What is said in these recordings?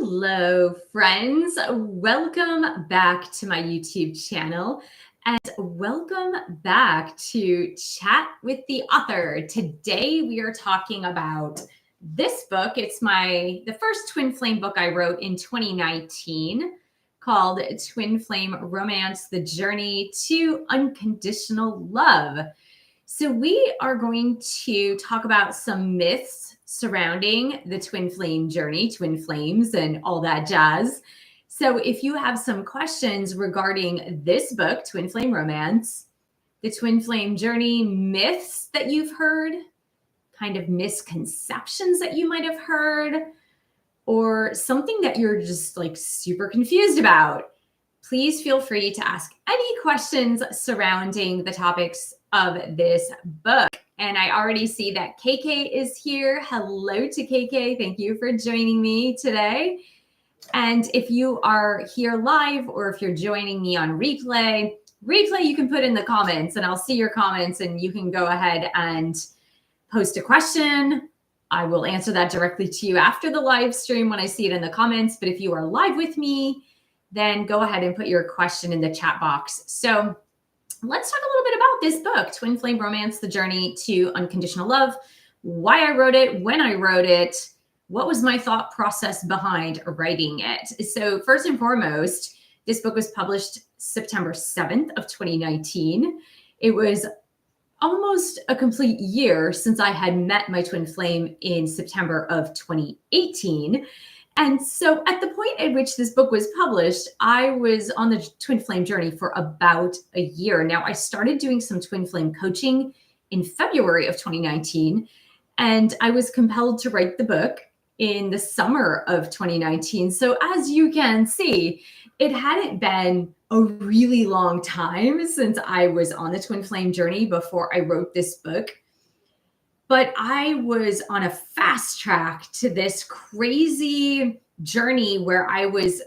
Hello, friends. Welcome back to my YouTube channel and welcome back to Chat with the Author. Today we are talking about this book. It's the first twin flame book I wrote in 2019 called Twin Flame Romance: The Journey to Unconditional Love. So we are going to talk about some myths surrounding the twin flame journey, twin flames, and all that jazz. So if you have some questions regarding this book, Twin Flame Romance, the twin flame journey, myths that you've heard, kind of misconceptions that you might have heard, or something that you're just like super confused about, please feel free to ask any questions surrounding the topics of this book. And I already see that KK is here. Hello to KK. Thank you for joining me today. And if you are here live or if you're joining me on replay, you can put in the comments and I'll see your comments and you can go ahead and post a question. I will answer that directly to you after the live stream when I see it in the comments. But if you are live with me, then go ahead and put your question in the chat box. So let's talk a little bit about this book, Twin Flame Romance: The Journey to Unconditional Love, why I wrote it, when I wrote it, what was my thought process behind writing it. So first and foremost, this book was published September 7th of 2019. It was almost a complete year since I had met my twin flame in September of 2018. And so at the point at which this book was published, I was on the twin flame journey for about a year. Now, I started doing some twin flame coaching in February of 2019, and I was compelled to write the book in the summer of 2019. So as you can see, it hadn't been a really long time since I was on the twin flame journey before I wrote this book. But I was on a fast track to this crazy journey where I was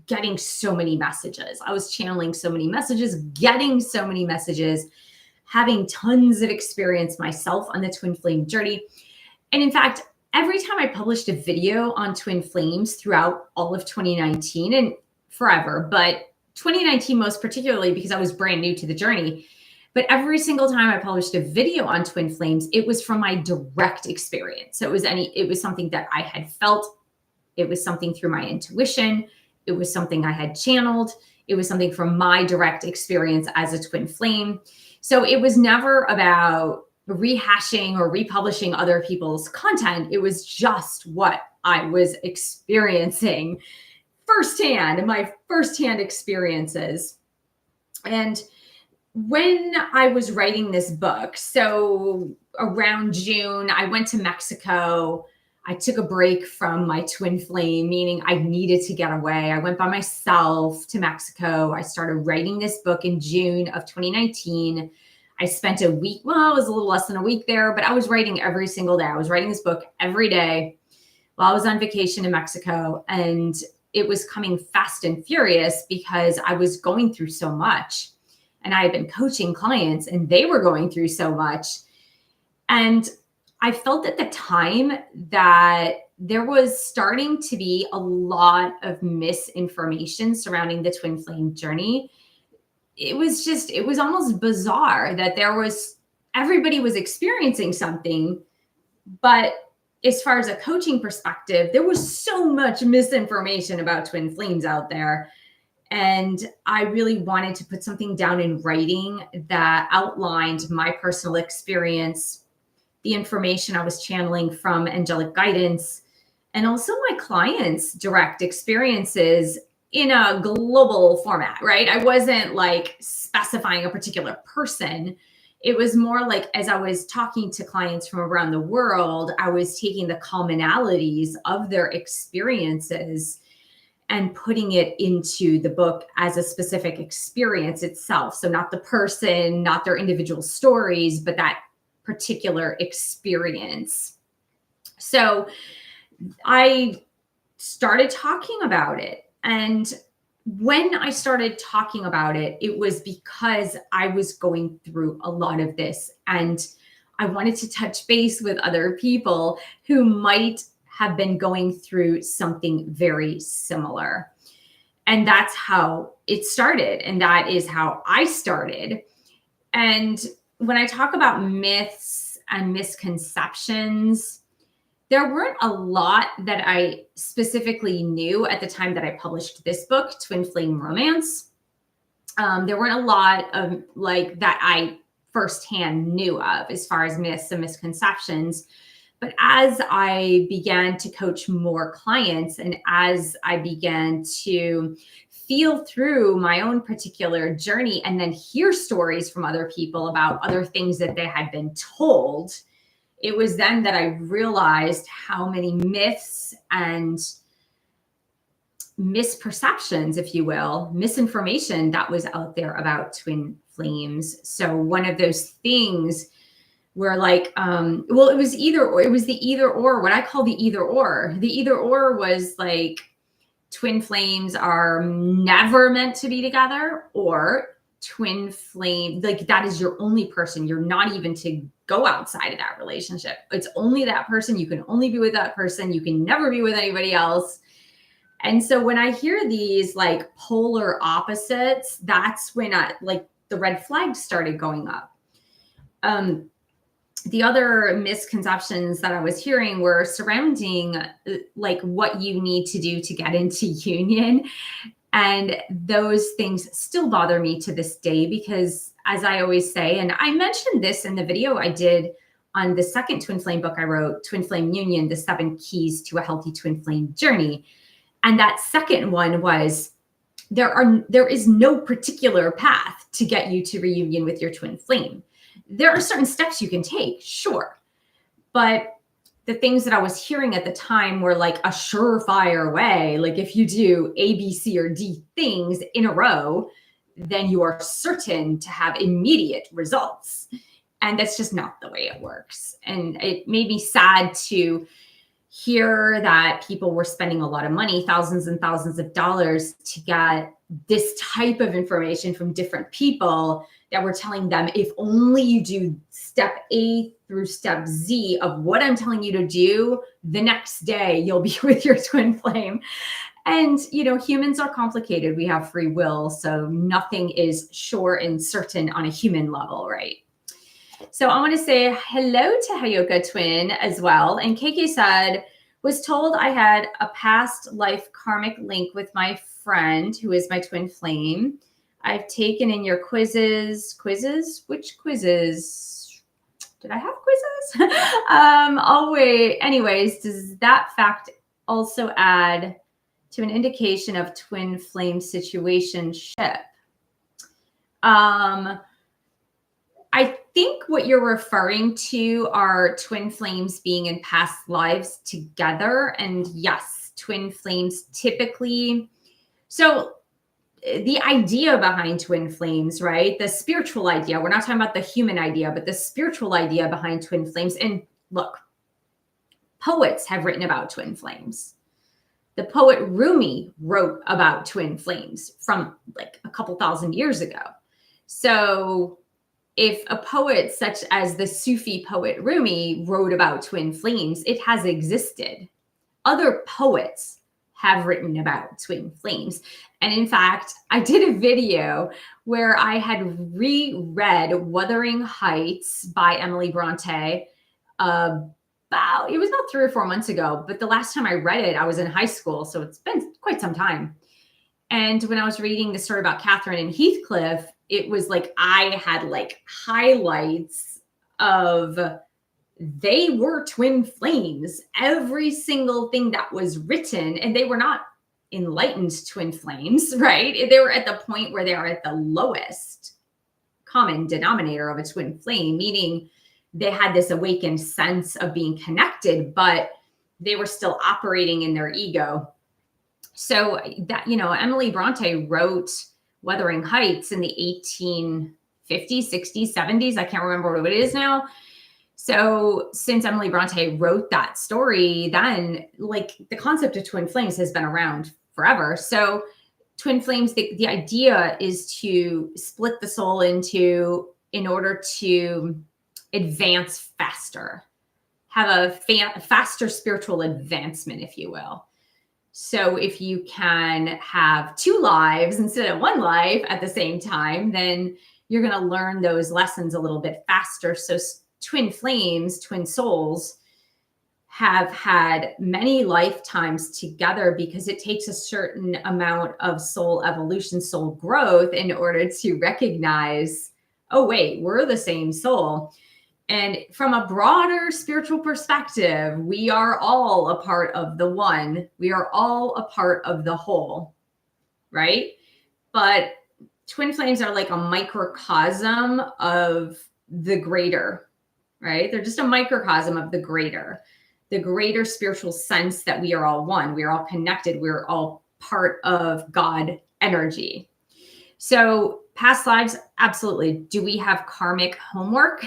getting so many messages. I was channeling so many messages, getting so many messages, having tons of experience myself on the twin flame journey. And in fact, every time I published a video on twin flames throughout all of 2019 and forever, but 2019 most particularly because I was brand new to the journey. But every single time I published a video on twin flames, it was from my direct experience. So it was something that I had felt. It was something through my intuition. It was something I had channeled. It was something from my direct experience as a twin flame. So it was never about rehashing or republishing other people's content. It was just what I was experiencing firsthand, my firsthand experiences. And when I was writing this book, so around June, I went to Mexico. I took a break from my twin flame, meaning I needed to get away. I went by myself to Mexico. I started writing this book in June of 2019. I spent a week, well, it was a little less than a week there, but I was writing every single day. I was writing this book every day while I was on vacation in Mexico. And it was coming fast and furious because I was going through so much. And I had been coaching clients and they were going through so much. And I felt at the time that there was starting to be a lot of misinformation surrounding the twin flame journey. It was almost bizarre that everybody was experiencing something, but as far as a coaching perspective, there was so much misinformation about twin flames out there. And I really wanted to put something down in writing that outlined my personal experience, the information I was channeling from angelic guidance, and also my clients' direct experiences in a global format, right? I wasn't like specifying a particular person. It was more like as I was talking to clients from around the world, I was taking the commonalities of their experiences and putting it into the book as a specific experience itself. So not the person, not their individual stories, but that particular experience. So I started talking about it. And when I started talking about it, it was because I was going through a lot of this. And I wanted to touch base with other people who might have been going through something very similar. And that's how it started. And that is how I started. And when I talk about myths and misconceptions, there weren't a lot that I specifically knew at the time that I published this book, Twin Flame Romance. There weren't a lot of like that I firsthand knew of as far as myths and misconceptions. But as I began to coach more clients and as I began to feel through my own particular journey and then hear stories from other people about other things that they had been told, it was then that I realized how many myths and misperceptions, if you will, misinformation that was out there about twin flames. So one of those things where like, well, it was the either or, what I call the either or. The either or was like, twin flames are never meant to be together, or twin flame, like that is your only person. You're not even to go outside of that relationship. It's only that person. You can only be with that person. You can never be with anybody else. And so when I hear these like polar opposites, that's when the red flags started going up. The other misconceptions that I was hearing were surrounding like what you need to do to get into union. And those things still bother me to this day because, as I always say, and I mentioned this in the video I did on the second twin flame book I wrote, Twin Flame Union, the 7 Keys to a Healthy Twin Flame Journey. And that second one was there is no particular path to get you to reunion with your twin flame. There are certain steps you can take, sure. But the things that I was hearing at the time were like a surefire way. Like if you do A, B, C, or D things in a row, then you are certain to have immediate results. And that's just not the way it works. And it made me sad to hear that people were spending a lot of money, thousands and thousands of dollars, to get this type of information from different people that were telling them, if only you do step A through step Z of what I'm telling you to do, the next day you'll be with your twin flame. And, you know, humans are complicated. We have free will. So nothing is sure and certain on a human level, right? So I want to say hello to Hayoka Twin as well. And KK said, was told I had a past life karmic link with my friend who is my twin flame. I've taken in your quizzes. Which quizzes? Did I have quizzes? Oh, wait. Anyways, does that fact also add to an indication of twin flame situationship? I think what you're referring to are twin flames being in past lives together. And yes, twin flames typically. So the idea behind twin flames, right? The spiritual idea, we're not talking about the human idea, but the spiritual idea behind twin flames. And look, poets have written about twin flames. The poet Rumi wrote about twin flames from like a couple thousand years ago. So if a poet such as the Sufi poet Rumi wrote about twin flames, it has existed. Other poets have written about twin flames. And in fact, I did a video where I had reread Wuthering Heights by Emily Bronte. It was about 3 or 4 months ago, but the last time I read it, I was in high school. So it's been quite some time. And when I was reading the story about Catherine and Heathcliff, it was like I had like highlights of they were twin flames. Every single thing that was written, and they were not enlightened twin flames, right? They were at the point where they are at the lowest common denominator of a twin flame, meaning they had this awakened sense of being connected, but they were still operating in their ego. So that, you know, Emily Bronte wrote Wuthering Heights in the 1850s, 60s, 70s. I can't remember what it is now. So since Emily Bronte wrote that story, then like the concept of twin flames has been around forever. So twin flames, the idea is to split the soul in order to advance faster. have a faster spiritual advancement, if you will. So if you can have two lives instead of one life at the same time, then you're going to learn those lessons a little bit faster. So twin flames, twin souls, have had many lifetimes together because it takes a certain amount of soul evolution, soul growth in order to recognize, oh, wait, we're the same soul. And from a broader spiritual perspective, we are all a part of the one. We are all a part of the whole, right? But twin flames are like a microcosm of the greater, right? They're just a microcosm of the greater spiritual sense that we are all one. We are all connected. We're all part of God energy. So past lives, absolutely. Do we have karmic homework,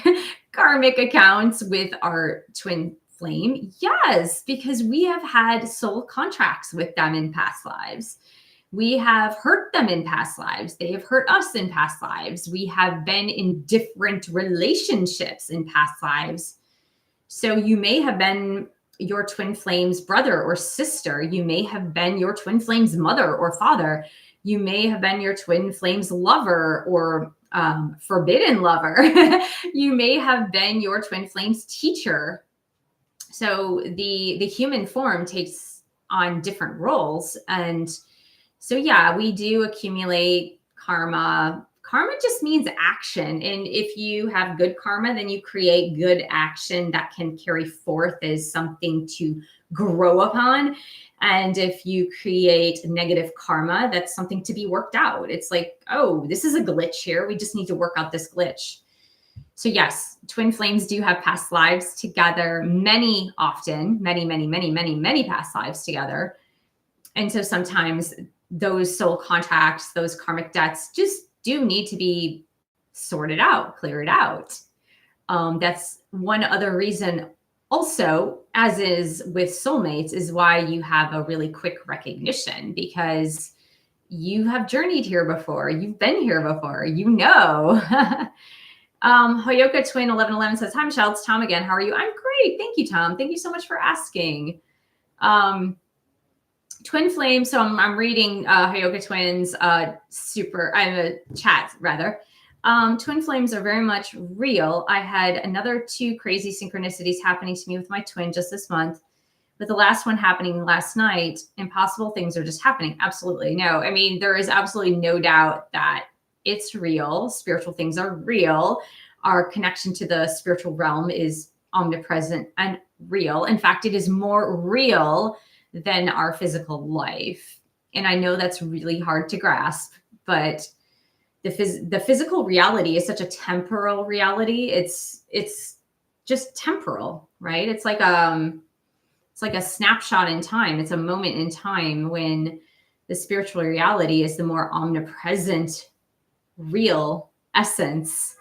karmic accounts with our twin flame? Yes, because we have had soul contracts with them in past lives. We have hurt them in past lives. They have hurt us in past lives. We have been in different relationships in past lives. So you may have been your twin flame's brother or sister. You may have been your twin flame's mother or father. You may have been your twin flame's lover or forbidden lover. You may have been your twin flame's teacher. So the human form takes on different roles. And so, yeah, we do accumulate karma. Karma just means action. And if you have good karma, then you create good action that can carry forth as something to grow upon. And if you create negative karma, that's something to be worked out. It's like, oh, this is a glitch here. We just need to work out this glitch. So yes, twin flames do have past lives together, many past lives together. And so sometimes those soul contracts, those karmic debts just do need to be sorted out, cleared out. That's one other reason also, as is with soulmates, is why you have a really quick recognition, because you have journeyed here before. You've been here before, you know. Hoyoka Twin 1111 says, hi, Michelle, it's Tom again. How are you? I'm great. Thank you, Tom. Thank you so much for asking. Twin flame. So I'm reading Hoyoka Twins I'm a chat rather. Twin flames are very much real. I had another 2 crazy synchronicities happening to me with my twin just this month, with the last one happening last night. Impossible things are just happening. Absolutely. No, I mean, there is absolutely no doubt that it's real. Spiritual things are real. Our connection to the spiritual realm is omnipresent and real. In fact, it is more real than our physical life. And I know that's really hard to grasp, but the physical reality is such a temporal reality. It's just temporal, right? It's like a snapshot in time. It's a moment in time, when the spiritual reality is the more omnipresent, real essence.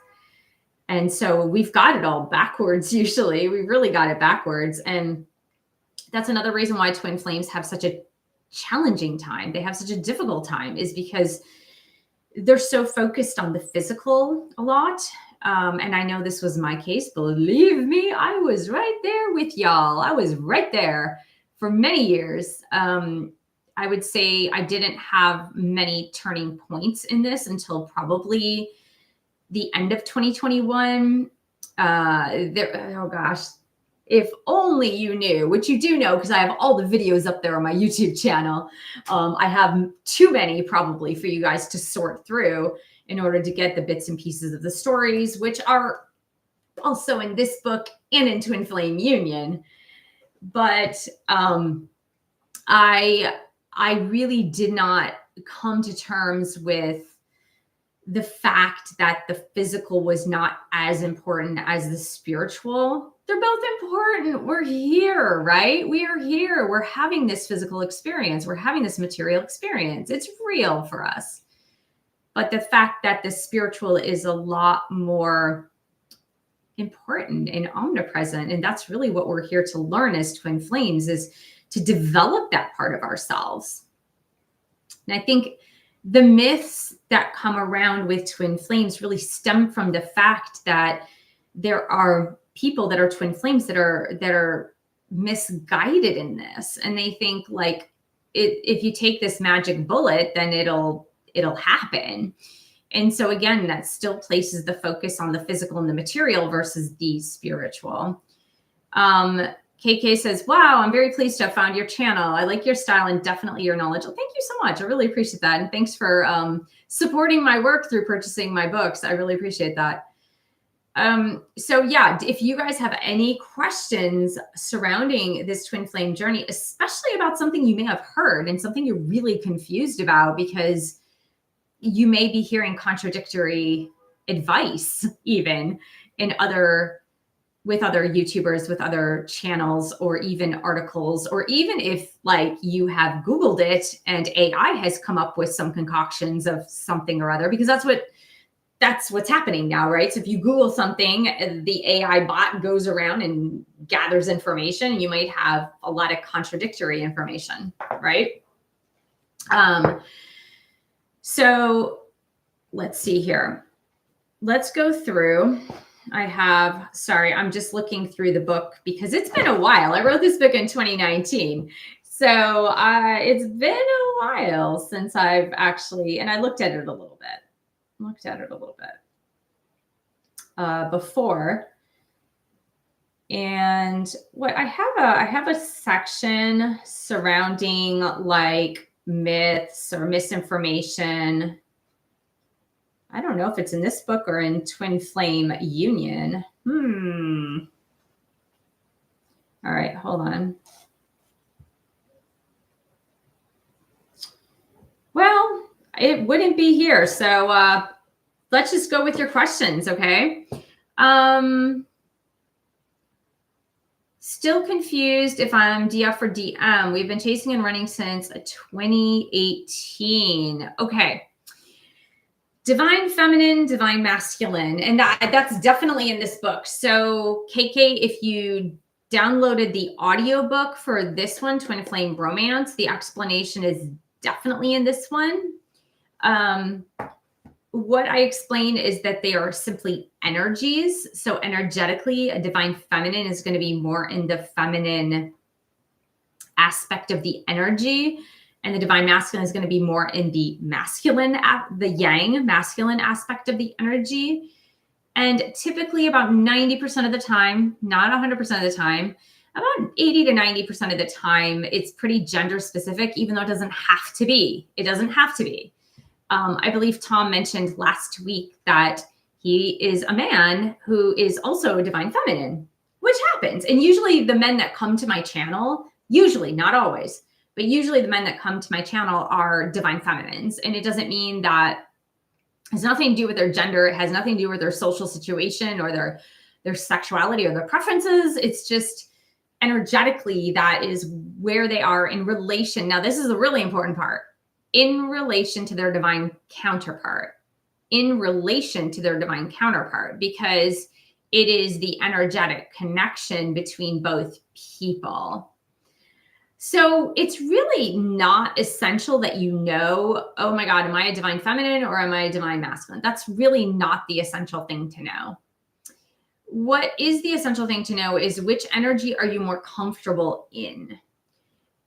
And so we've got it all backwards. Usually we really got it backwards. And that's another reason why twin flames have such a challenging time. They have such a difficult time, is because they're so focused on the physical a lot. And I know this was my case. Believe me, I was right there with y'all. I was right there for many years. I would say I didn't have many turning points in this until probably the end of 2021. Oh gosh, if only you knew, which you do know, because I have all the videos up there on my YouTube channel. I have too many probably for you guys to sort through in order to get the bits and pieces of the stories, which are also in this book and in Twin Flame Union. But I really did not come to terms with the fact that the physical was not as important as the spiritual. They're both important. We're here, right? We are here. We're having this physical experience. We're having this material experience. It's real for us. But the fact that the spiritual is a lot more important and omnipresent, and that's really what we're here to learn as twin flames, is to develop that part of ourselves. And I think the myths that come around with twin flames really stem from the fact that there are people that are twin flames that are misguided in this, and they think like if you take this magic bullet, then it'll happen. And so again, that still places the focus on the physical and the material versus the spiritual. KK says, wow, I'm very pleased to have found your channel. I like your style and definitely your knowledge. Well, thank you so much. I really appreciate that. And thanks for supporting my work through purchasing my books. I really appreciate that. So yeah, if you guys have any questions surrounding this twin flame journey, especially about something you may have heard and something you're really confused about, because you may be hearing contradictory advice even with other YouTubers, with other channels, or even articles, or even if like you have Googled it and AI has come up with some concoctions of something or other, because that's what's happening now, right? So if you Google something, the AI bot goes around and gathers information, and you might have a lot of contradictory information, right? So let's see here. Let's go through. Sorry, I'm just looking through the book because it's been a while. I wrote this book in 2019. So it's been a while since I've actually, and I looked at it a little bit. Before. And what I have a section surrounding like myths or misinformation. I don't know if it's in this book or in Twin Flame Union. All right, hold on. Well, it wouldn't be here. So let's just go with your questions, okay? Still confused if I'm DF or DM. We've been chasing and running since 2018. Okay. Divine feminine, divine masculine. And that's definitely in this book. So KK, if you downloaded the audiobook for this one, Twin Flame Romance, the explanation is definitely in this one. What I explain is that they are simply energies. So energetically, a divine feminine is going to be more in the feminine aspect of the energy, and the divine masculine is going to be more in the masculine, the yang masculine aspect of the energy. And typically about 90% of the time, not 100% of the time, about 80 to 90% of the time, it's pretty gender specific, even though it doesn't have to be. It doesn't have to be. I believe Tom mentioned last week that he is a man who is also a divine feminine, which happens. And usually the men that come to my channel, usually, not always, but usually the men that come to my channel are divine feminines. And it doesn't mean that it has nothing to do with their gender. It has nothing to do with their social situation or their sexuality or their preferences. It's just energetically, that is where they are in relation. Now, this is a really important part. In relation to their divine counterpart, because it is the energetic connection between both people. So it's really not essential that you know, oh my God, am I a divine feminine or am I a divine masculine? That's really not the essential thing to know. What is the essential thing to know is which energy are you more comfortable in?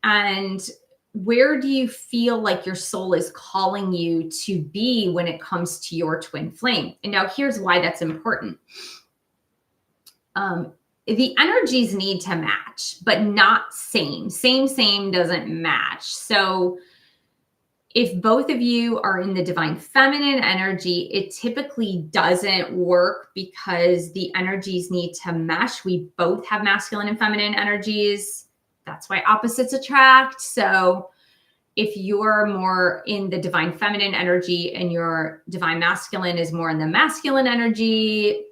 And where do you feel like your soul is calling you to be when it comes to your twin flame? And now here's why that's important. The energies need to match, but not same. Same doesn't match. So if both of you are in the divine feminine energy, it typically doesn't work because the energies need to mesh. We both have masculine and feminine energies. That's why opposites attract. So if you're more in the divine feminine energy and your divine masculine is more in the masculine energy,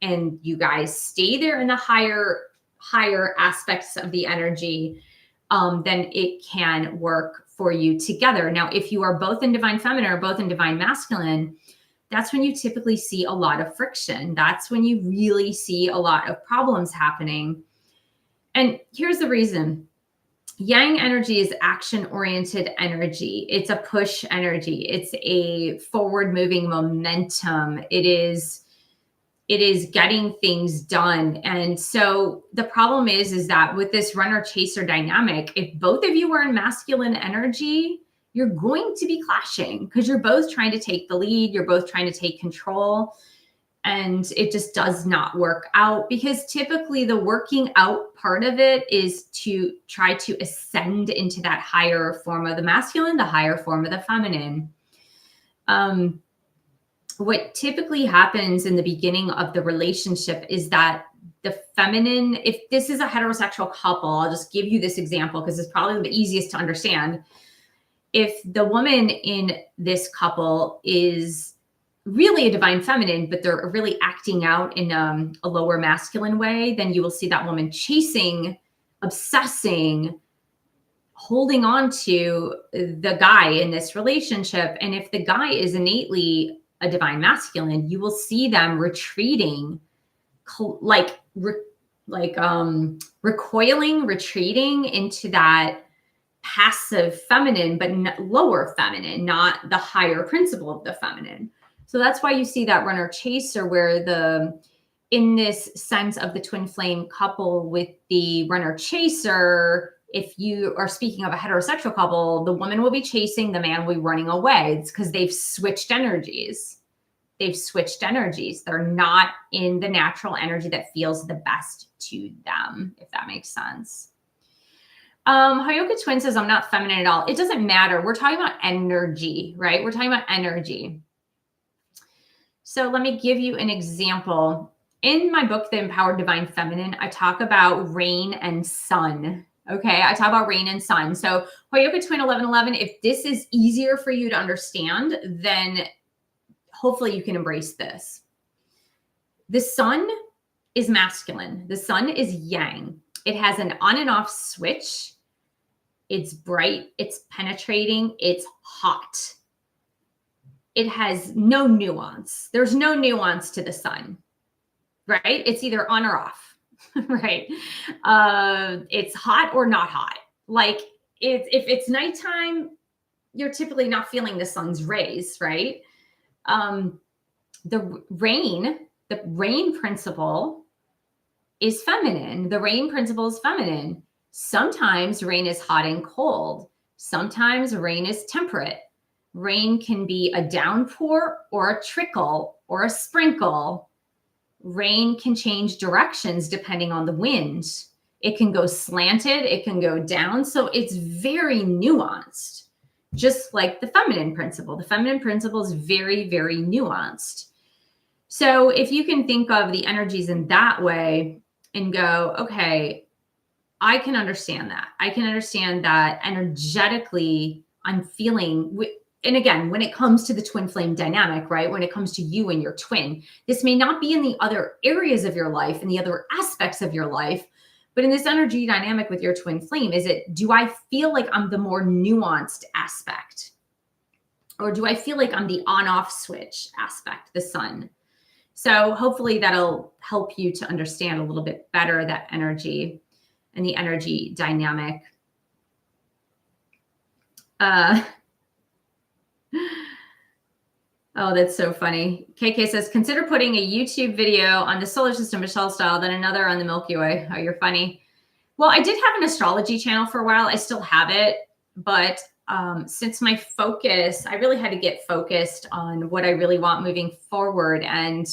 and you guys stay there in the higher aspects of the energy, then it can work for you together. Now, if you are both in divine feminine or both in divine masculine, that's when you typically see a lot of friction. That's when you really see a lot of problems happening. And here's the reason. Yang energy is action-oriented energy. It's a push energy. It's a forward-moving momentum. It it is getting things done. And so the problem is that with this runner chaser dynamic, if both of you are in masculine energy, you're going to be clashing because you're both trying to take the lead. You're both trying to take control. And it just does not work out, because typically the working out part of it is to try to ascend into that higher form of the masculine, the higher form of the feminine. What typically happens in the beginning of the relationship is that the feminine, if this is a heterosexual couple, I'll just give you this example because it's probably the easiest to understand. If the woman in this couple is really a divine feminine, but they're really acting out in a lower masculine way, then you will see that woman chasing, obsessing, holding on to the guy in this relationship. And if the guy is innately a divine masculine, you will see them retreating, recoiling, retreating into that passive feminine, but lower feminine, not the higher principle of the feminine. So that's why you see that runner chaser, where in this sense of the twin flame couple with the runner chaser, if you are speaking of a heterosexual couple, the woman will be chasing, the man will be running away. It's because they've switched energies. They've switched energies. They're not in the natural energy that feels the best to them, if that makes sense. Hayoka Twin says, I'm not feminine at all. It doesn't matter. We're talking about energy, right? We're talking about energy. So let me give you an example. In my book, The Empowered Divine Feminine, I talk about rain and sun. Okay, I talk about rain and sun. So Hayoka Twin 1111, if this is easier for you to understand, then hopefully you can embrace this. The sun is masculine. The sun is yang. It has an on and off switch. It's bright. It's penetrating. It's hot. It has no nuance. There's no nuance to the sun, right? It's either on or off, right? It's hot or not hot. Like if it's nighttime, you're typically not feeling the sun's rays, right? The rain principle is feminine. The rain principle is feminine. Sometimes rain is hot and cold. Sometimes rain is temperate. Rain can be a downpour or a trickle or a sprinkle. Rain can change directions depending on the wind. It can go slanted. It can go down. So it's very nuanced, just like the feminine principle. The feminine principle is very, very nuanced. So if you can think of the energies in that way and go, okay, I can understand that. I can understand that energetically I'm feeling, and again, when it comes to the twin flame dynamic, right? When it comes to you and your twin, this may not be in the other areas of your life and the other aspects of your life, but in this energy dynamic with your twin flame, do I feel like I'm the more nuanced aspect? Or do I feel like I'm the on-off switch aspect, the sun? So hopefully that'll help you to understand a little bit better that energy and the energy dynamic. Oh, that's so funny. KK says, consider putting a YouTube video on the solar system, Michelle style, then another on the Milky Way. Oh, you're funny. Well, I did have an astrology channel for a while. I still have it. But since my focus, I really had to get focused on what I really want moving forward. And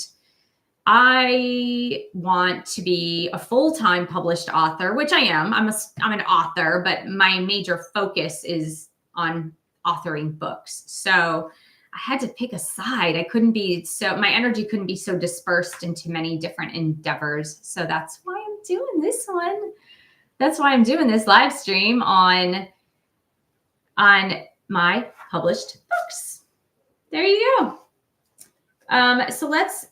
I want to be a full-time published author, which I am. I'm an author, but my major focus is on authoring books. So I had to pick a side. My energy couldn't be so dispersed into many different endeavors. So that's why I'm doing this one. That's why I'm doing this live stream on my published books. There you go. So let's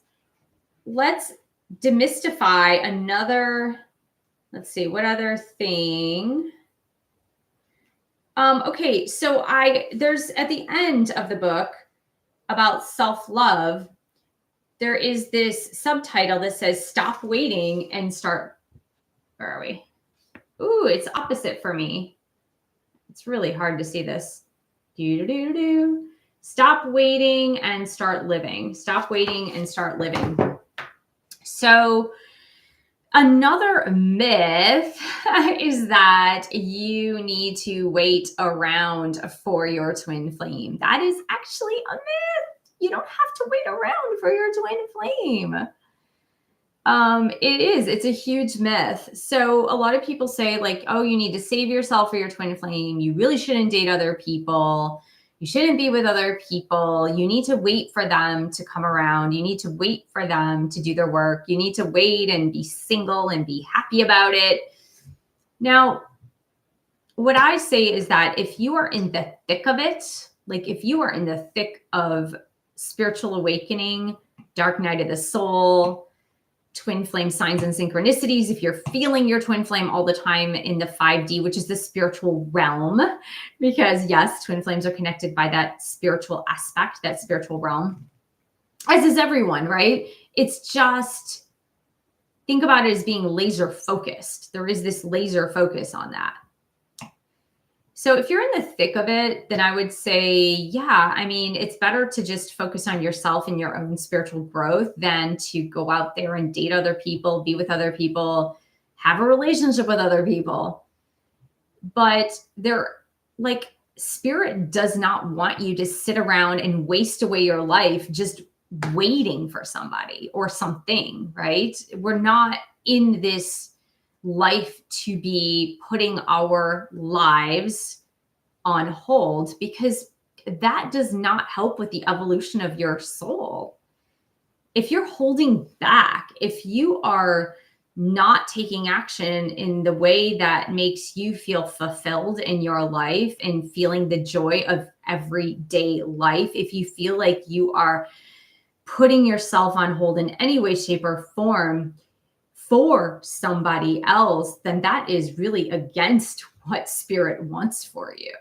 demystify another, let's see, what other thing? Okay, so there's at the end of the book about self-love, there is this subtitle that says, stop waiting and start, where are we? Ooh, it's opposite for me. It's really hard to see this. Stop waiting and start living. Stop waiting and start living. So another myth is that you need to wait around for your twin flame. That is actually a myth. You don't have to wait around for your twin flame. It's a huge myth. So a lot of people say like, oh, you need to save yourself for your twin flame. You really shouldn't date other people. You shouldn't be with other people. You need to wait for them to come around. You need to wait for them to do their work. You need to wait and be single and be happy about it. Now, what I say is that if you are in the thick of it, like if you are in the thick of spiritual awakening, dark night of the soul, twin flame signs and synchronicities, if you're feeling your twin flame all the time in the 5D, which is the spiritual realm, because yes, twin flames are connected by that spiritual aspect, that spiritual realm, as is everyone, right? It's just, think about it as being laser focused. There is this laser focus on that. So if you're in the thick of it, then I would say, yeah, I mean, it's better to just focus on yourself and your own spiritual growth than to go out there and date other people, be with other people, have a relationship with other people. But spirit does not want you to sit around and waste away your life just waiting for somebody or something, right? We're not in this life to be putting our lives on hold, because that does not help with the evolution of your soul. If you're holding back, if you are not taking action in the way that makes you feel fulfilled in your life and feeling the joy of everyday life, if you feel like you are putting yourself on hold in any way, shape, or form for somebody else, then that is really against what spirit wants for you.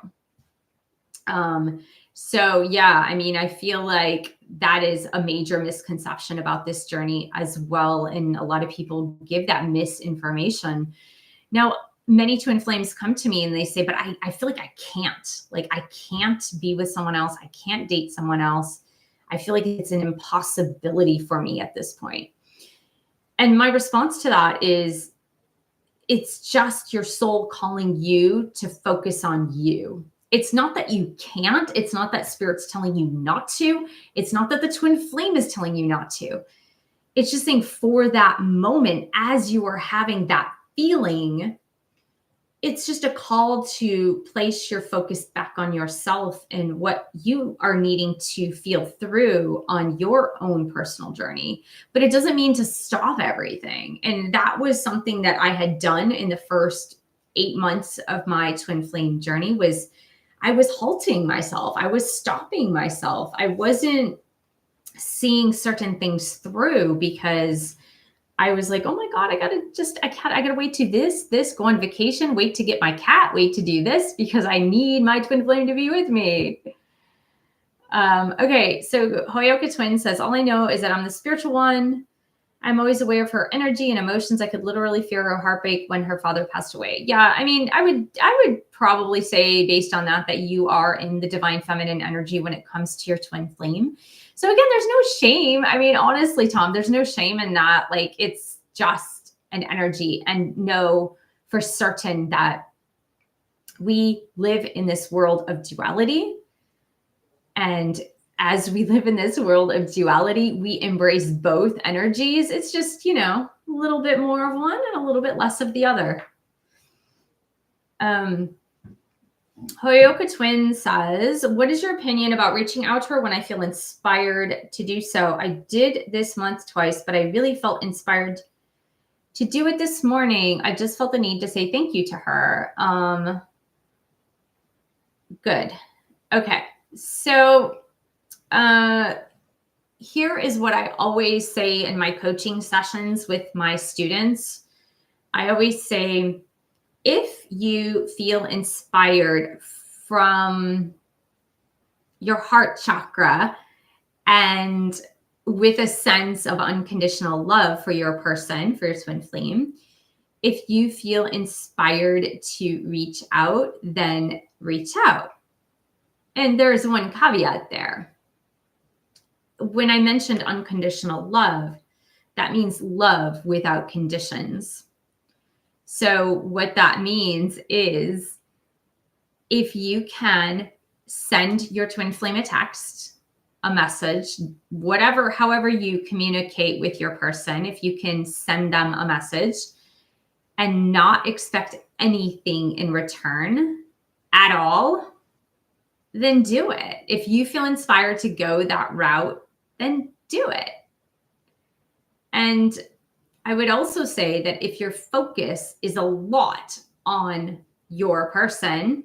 So yeah, I mean, I feel like that is a major misconception about this journey as well. And a lot of people give that misinformation. Now, many twin flames come to me and they say, but I feel like I can't be with someone else. I can't date someone else. I feel like it's an impossibility for me at this point. And my response to that is, it's just your soul calling you to focus on you. It's not that you can't. It's not that spirit's telling you not to. It's not that the twin flame is telling you not to. It's just saying for that moment, as you are having that feeling, it's just a call to place your focus back on yourself and what you are needing to feel through on your own personal journey. But it doesn't mean to stop everything. And that was something that I had done in the first 8 months of my twin flame journey. Was I was halting myself. I was stopping myself. I wasn't seeing certain things through because I was like, oh my God, I gotta wait to this, go on vacation, wait to get my cat, wait to do this because I need my twin flame to be with me. Okay, so Hoyoka Twin says, all I know is that I'm the spiritual one. I'm always aware of her energy and emotions. I could literally feel her heartbreak when her father passed away. Yeah, I mean, I would probably say based on that you are in the divine feminine energy when it comes to your twin flame. So again, there's no shame. I mean, honestly, Tom, there's no shame in that. Like, it's just an energy. And know for certain that we live in this world of duality. And as we live in this world of duality, we embrace both energies. It's just, a little bit more of one and a little bit less of the other. Hoyoka Twin says, what is your opinion about reaching out to her when I feel inspired to do so? I did this month twice, but I really felt inspired to do it this morning. I just felt the need to say thank you to her. Good. Okay. So here is what I always say in my coaching sessions with my students. I always say, if you feel inspired from your heart chakra and with a sense of unconditional love for your person, for your twin flame, if you feel inspired to reach out, then reach out. And there's one caveat there. When I mentioned unconditional love, That means love without conditions. So what that means is if you can send your twin flame a text, a message, whatever, however you communicate with your person, if you can send them a message and not expect anything in return at all, then do it. If you feel inspired to go that route, then do it. And I would also say that if your focus is a lot on your person,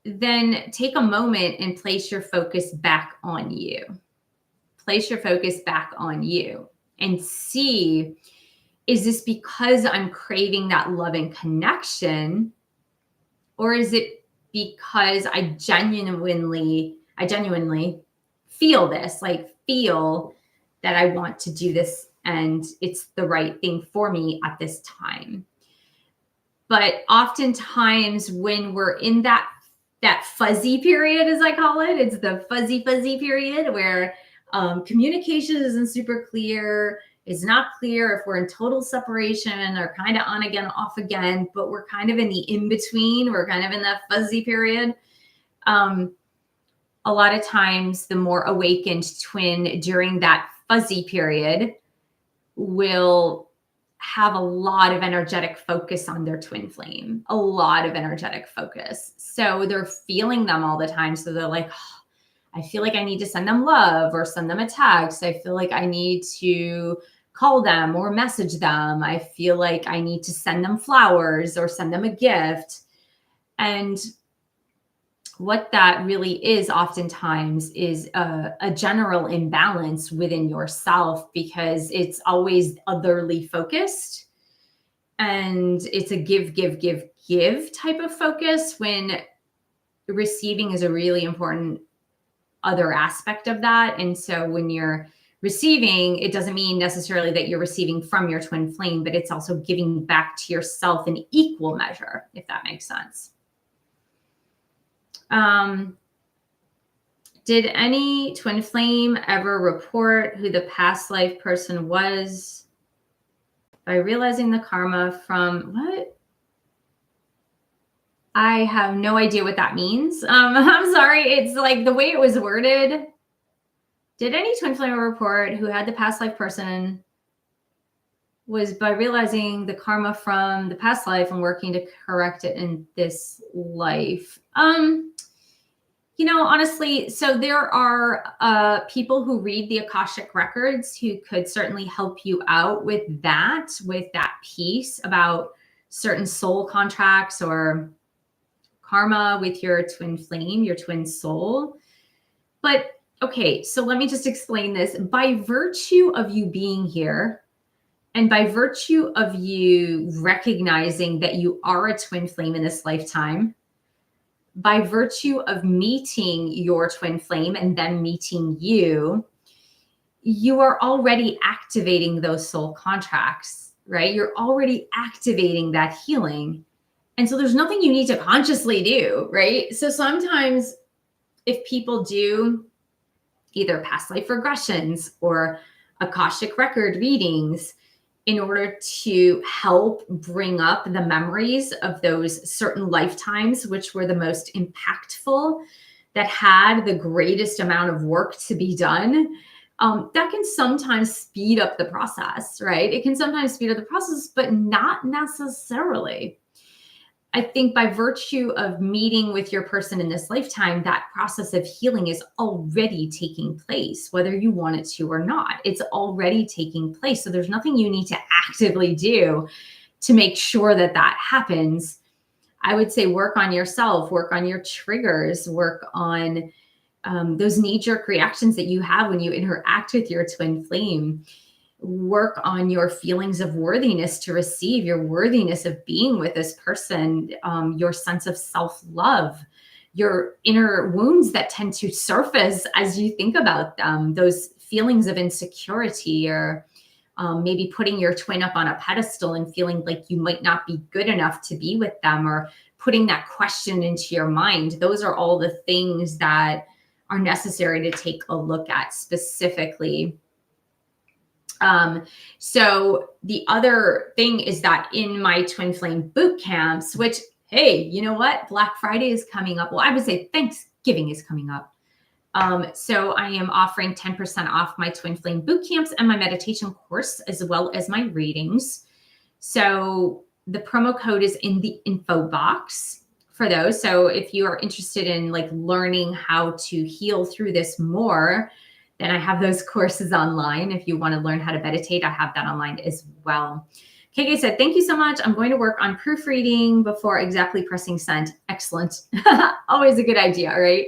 then take a moment and place your focus back on you. Place your focus back on you and see, is this because I'm craving that love and connection? Or is it because I genuinely feel this, like feel that I want to do this and it's the right thing for me at this time? But oftentimes when we're in that fuzzy period, as I call it, it's the fuzzy period where communication isn't super clear. It's not clear if we're in total separation or kind of on again, off again, but we're kind of in the in-between. We're kind of in that fuzzy period. A lot of times the more awakened twin during that fuzzy period will have a lot of energetic focus on their twin flame, a lot of energetic focus. So they're feeling them all the time. So they're like, oh, I feel like I need to send them love or send them a text. I feel like I need to call them or message them. I feel like I need to send them flowers or send them a gift. And what that really is oftentimes is a general imbalance within yourself, because it's always otherly focused and it's a give type of focus, when receiving is a really important other aspect of that. And so when you're receiving, it doesn't mean necessarily that you're receiving from your twin flame, but it's also giving back to yourself in equal measure, if that makes sense. Did any twin flame ever report who the past life person was by realizing the karma from what? I have no idea what that means. I'm sorry. It's like the way it was worded. Did any twin flame report who had the past life person was by realizing the karma from the past life and working to correct it in this life? You know, honestly, so there are people who read the Akashic records who could certainly help you out with that piece about certain soul contracts or karma with your twin flame, your twin soul. But okay, so let me just explain this. By virtue of you being here, and by virtue of you recognizing that you are a twin flame in this lifetime, by virtue of meeting your twin flame and them meeting you, you are already activating those soul contracts, right? You're already activating that healing. And so there's nothing you need to consciously do, right? So sometimes if people do either past life regressions or Akashic record readings in order to help bring up the memories of those certain lifetimes, which were the most impactful, that had the greatest amount of work to be done, that can sometimes speed up the process, right? It can sometimes speed up the process, but not necessarily. I think by virtue of meeting with your person in this lifetime, that process of healing is already taking place, whether you want it to or not. It's already taking place. So there's nothing you need to actively do to make sure that that happens. I would say work on yourself, work on your triggers, work on those knee-jerk reactions that you have when you interact with your twin flame. Work on your feelings of worthiness to receive, your worthiness of being with this person, your sense of self-love, your inner wounds that tend to surface as you think about them, those feelings of insecurity, or maybe putting your twin up on a pedestal and feeling like you might not be good enough to be with them, or putting that question into your mind. Those are all the things that are necessary to take a look at specifically So the other thing is that in my twin flame boot camps, which, hey, you know what? Black Friday is coming up. Well, I would say Thanksgiving is coming up. So I am offering 10% off my twin flame boot camps and my meditation course, as well as my readings. So the promo code is in the info box for those. So if you are interested in like learning how to heal through this more, then I have those courses online. If you want to learn how to meditate, I have that online as well. KK said, thank you so much. I'm going to work on proofreading before exactly pressing send. Excellent. Always a good idea, right?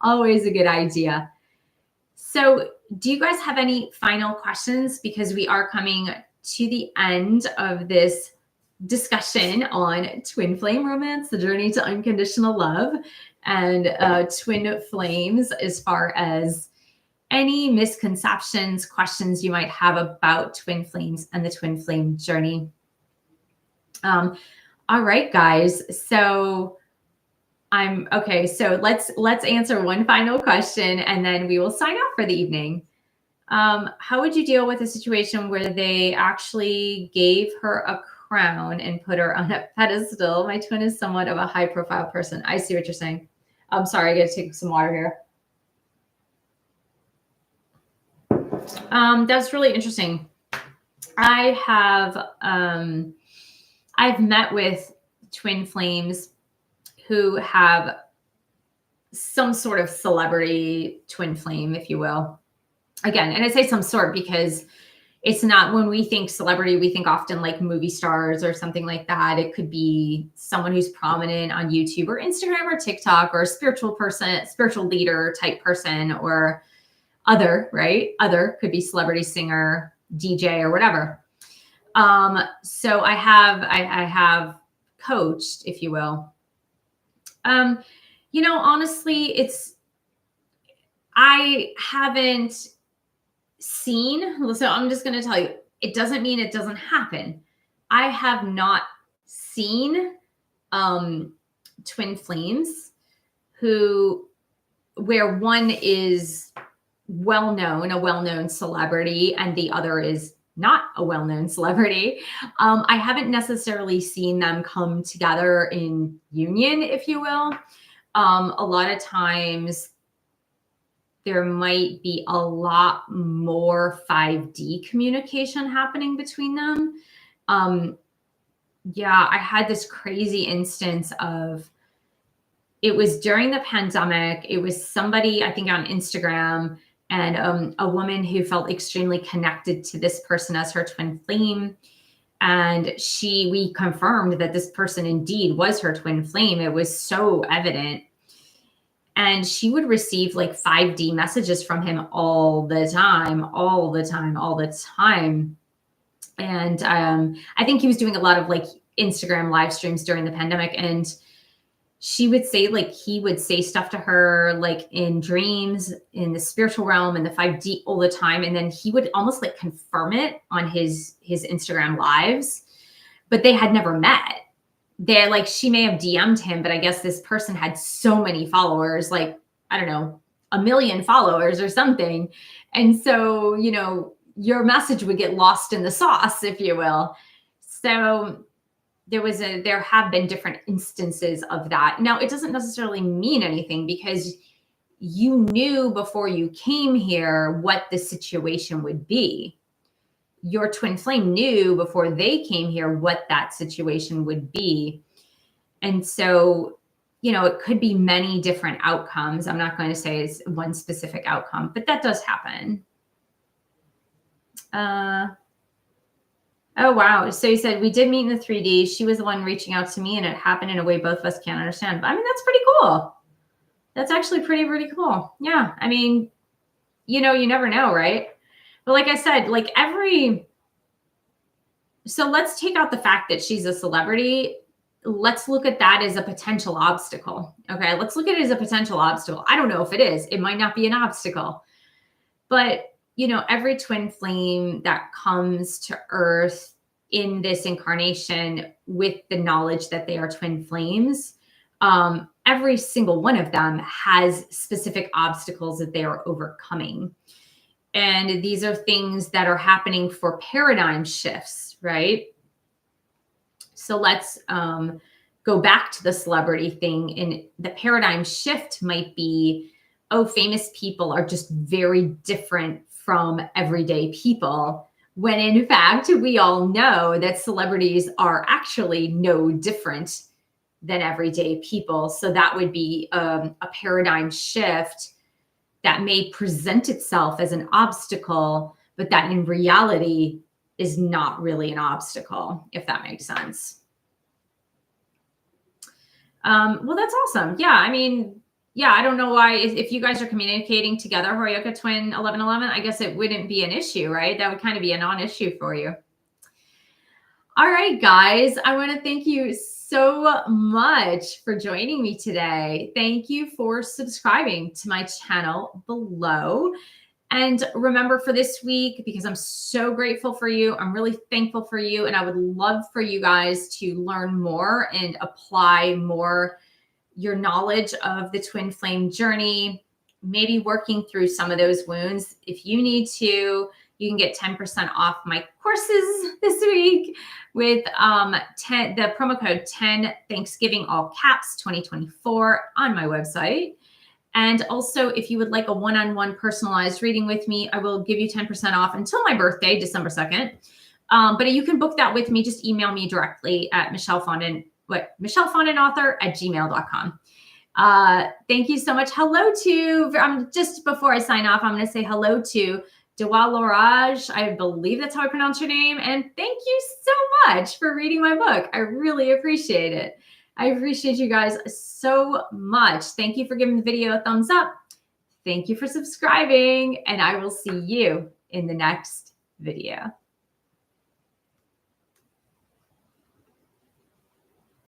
Always a good idea. So do you guys have any final questions? Because we are coming to the end of this discussion on twin flame romance, the journey to unconditional love, and twin flames, as far as any misconceptions, questions you might have about twin flames and the twin flame journey. All right, guys. So okay. So let's answer one final question, and then we will sign off for the evening. How would you deal with a situation where they actually gave her a crown and put her on a pedestal? My twin is somewhat of a high profile person. I see what you're saying. I'm sorry, I gotta take some water here. That's really interesting. I've met with twin flames who have some sort of celebrity twin flame, if you will. Again, and I say some sort because it's not, when we think celebrity, we think often like movie stars or something like that. It could be someone who's prominent on YouTube or Instagram or TikTok, or a spiritual person, spiritual leader type person, or other, right? Other could be celebrity singer, DJ, or whatever. So I have coached, if you will. Honestly, I haven't seen, so I'm just going to tell you, it doesn't mean it doesn't happen. I have not seen twin flames where one is a well-known celebrity, and the other is not a well-known celebrity. I haven't necessarily seen them come together in union, if you will. A lot of times there might be a lot more 5D communication happening between them. I had this crazy instance of, it was during the pandemic. It was somebody, I think, on Instagram, and a woman who felt extremely connected to this person as her twin flame. And we confirmed that this person indeed was her twin flame. It was so evident. And she would receive like 5D messages from him all the time. And I think he was doing a lot of like Instagram live streams during the pandemic. And she would say, like, he would say stuff to her, like in dreams, in the spiritual realm, and the 5D all the time. And then he would almost like confirm it on his Instagram lives, but they had never met. She may have DM'd him, but I guess this person had so many followers, like, I don't know, 1 million followers or something. And so, your message would get lost in the sauce, if you will. So there have been different instances of that. Now, it doesn't necessarily mean anything, because you knew before you came here what the situation would be. Your twin flame knew before they came here what that situation would be. And so, it could be many different outcomes. I'm not going to say it's one specific outcome, but that does happen. Oh, wow. So you said, we did meet in the 3D. She was the one reaching out to me, and it happened in a way both of us can't understand. But I mean, that's pretty cool. That's actually pretty cool. Yeah. I mean, you never know, right? But like I said, so let's take out the fact that she's a celebrity. Let's look at that as a potential obstacle. Okay. Let's look at it as a potential obstacle. I don't know if it is. It might not be an obstacle, but every twin flame that comes to Earth in this incarnation with the knowledge that they are twin flames, every single one of them has specific obstacles that they are overcoming. And these are things that are happening for paradigm shifts, right? So let's go back to the celebrity thing. And the paradigm shift might be, oh, famous people are just very different from everyday people. When in fact, we all know that celebrities are actually no different than everyday people. So that would be a paradigm shift that may present itself as an obstacle, but that in reality is not really an obstacle, if that makes sense. Well, that's awesome. Yeah, I mean, yeah, I don't know why, if you guys are communicating together, Horioka Twin 1111, I guess it wouldn't be an issue, right? That would kind of be a non-issue for you. All right, guys, I want to thank you so much for joining me today. Thank you for subscribing to my channel below. And remember, for this week, because I'm so grateful for you, I'm really thankful for you, and I would love for you guys to learn more and apply more your knowledge of the twin flame journey, maybe working through some of those wounds. If you need to, you can get 10% off my courses this week with the promo code 10 Thanksgiving, all caps 2024 on my website. And also, if you would like a one-on-one personalized reading with me, I will give you 10% off until my birthday, December 2nd. But you can book that with me. Just email me directly at michellefondinauthor@gmail.com. Thank you so much. Hello to, just before I sign off, I'm going to say hello to Dewal Loraj. I believe that's how I pronounce your name. And thank you so much for reading my book. I really appreciate it. I appreciate you guys so much. Thank you for giving the video a thumbs up. Thank you for subscribing, and I will see you in the next video.